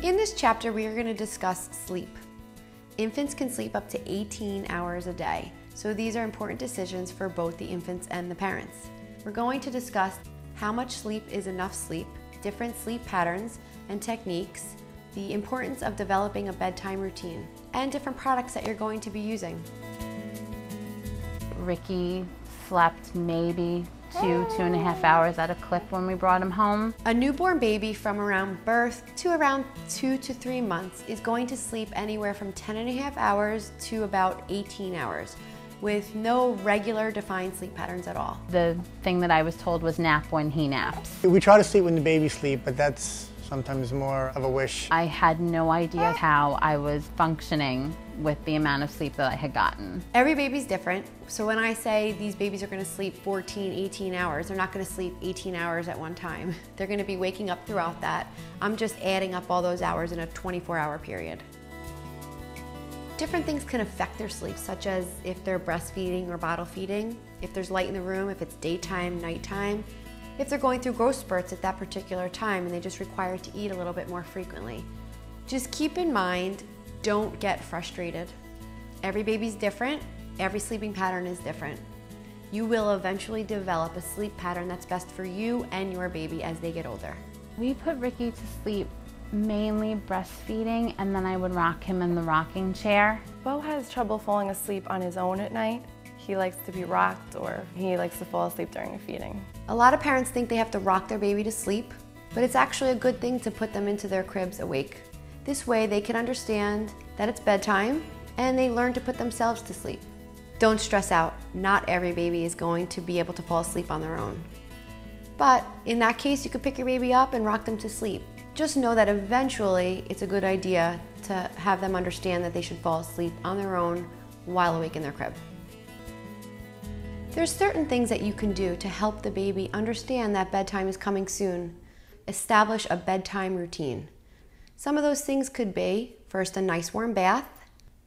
In this chapter, we are going to discuss sleep. Infants can sleep up to 18 hours a day, so these are important decisions for both the infants and the parents. We're going to discuss how much sleep is enough sleep, different sleep patterns and techniques, the importance of developing a bedtime routine, and different products that you're going to be using. Ricky slept maybe 2.5 hours at a clip when we brought him home. A newborn baby from around birth to around 2 to 3 months is going to sleep anywhere from 10.5 hours to about 18 hours with no regular defined sleep patterns at all. The thing that I was told was nap when he naps. We try to sleep when the baby sleeps, but that's sometimes more of a wish. I had no idea how I was functioning with the amount of sleep that I had gotten. Every baby's different, so when I say these babies are going to sleep 14, 18 hours, they're not going to sleep 18 hours at one time. They're going to be waking up throughout that. I'm just adding up all those hours in a 24-hour period. Different things can affect their sleep, such as if they're breastfeeding or bottle feeding, if there's light in the room, if it's daytime, nighttime, if they're going through growth spurts at that particular time and they just require to eat a little bit more frequently. Just keep in mind, don't get frustrated. Every baby's different, every sleeping pattern is different. You will eventually develop a sleep pattern that's best for you and your baby as they get older. We put Ricky to sleep mainly breastfeeding, and then I would rock him in the rocking chair. Bo has trouble falling asleep on his own at night. He likes to be rocked, or he likes to fall asleep during a feeding. A lot of parents think they have to rock their baby to sleep, but it's actually a good thing to put them into their cribs awake. This way they can understand that it's bedtime and they learn to put themselves to sleep. Don't stress out. Not every baby is going to be able to fall asleep on their own. But in that case, you could pick your baby up and rock them to sleep. Just know that eventually it's a good idea to have them understand that they should fall asleep on their own while awake in their crib. There's certain things that you can do to help the baby understand that bedtime is coming soon. Establish a bedtime routine. Some of those things could be, first, a nice warm bath.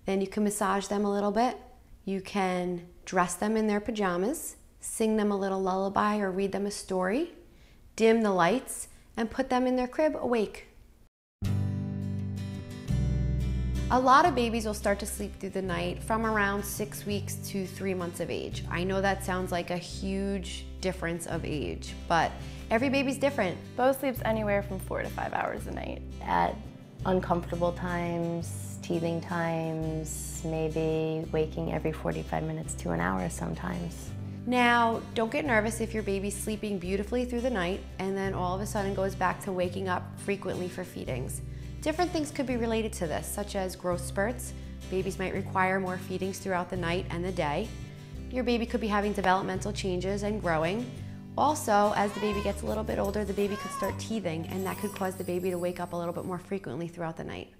Then you can massage them a little bit. You can dress them in their pajamas, sing them a little lullaby or read them a story, dim the lights, and put them in their crib awake. A lot of babies will start to sleep through the night from around 6 weeks to 3 months of age. I know that sounds like a huge difference of age, but every baby's different. Bo sleeps anywhere from 4 to 5 hours a night. At uncomfortable times, teething times, maybe waking every 45 minutes to an hour sometimes. Now, don't get nervous if your baby's sleeping beautifully through the night and then all of a sudden goes back to waking up frequently for feedings. Different things could be related to this, such as growth spurts. Babies might require more feedings throughout the night and the day. Your baby could be having developmental changes and growing. Also, as the baby gets a little bit older, the baby could start teething, and that could cause the baby to wake up a little bit more frequently throughout the night.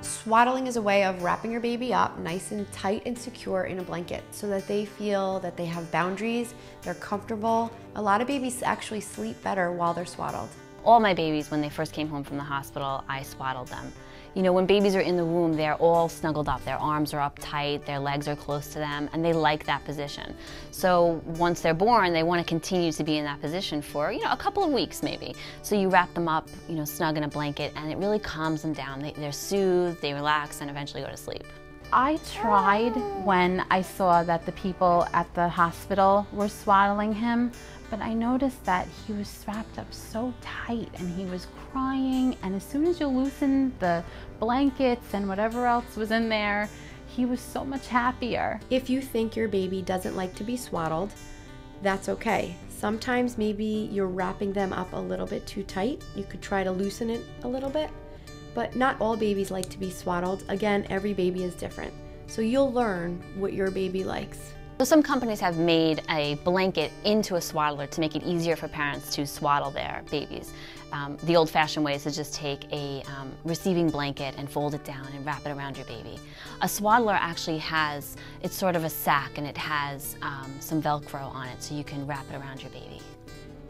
Swaddling is a way of wrapping your baby up nice and tight and secure in a blanket so that they feel that they have boundaries, they're comfortable. A lot of babies actually sleep better while they're swaddled. All my babies, when they first came home from the hospital, I swaddled them. You know, when babies are in the womb, they're all snuggled up. Their arms are up tight, their legs are close to them, and they like that position. So once they're born, they want to continue to be in that position for, a couple of weeks maybe. So you wrap them up, snug in a blanket, and it really calms them down. They're soothed, they relax, and eventually go to sleep. I tried when I saw that the people at the hospital were swaddling him, but I noticed that he was wrapped up so tight and he was crying, and as soon as you loosen the blankets and whatever else was in there, he was so much happier. If you think your baby doesn't like to be swaddled, that's okay. Sometimes maybe you're wrapping them up a little bit too tight. You could try to loosen it a little bit, but not all babies like to be swaddled. Again, every baby is different. So you'll learn what your baby likes. So some companies have made a blanket into a swaddler to make it easier for parents to swaddle their babies. The old-fashioned way is to just take a receiving blanket and fold it down and wrap it around your baby. A swaddler actually it's sort of a sack, and it has some Velcro on it so you can wrap it around your baby.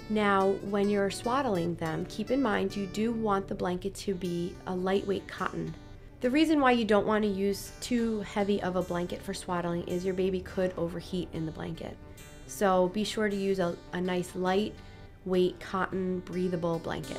Now, when you're swaddling them, keep in mind you do want the blanket to be a lightweight cotton. The reason why you don't want to use too heavy of a blanket for swaddling is your baby could overheat in the blanket. So be sure to use a nice lightweight cotton breathable blanket.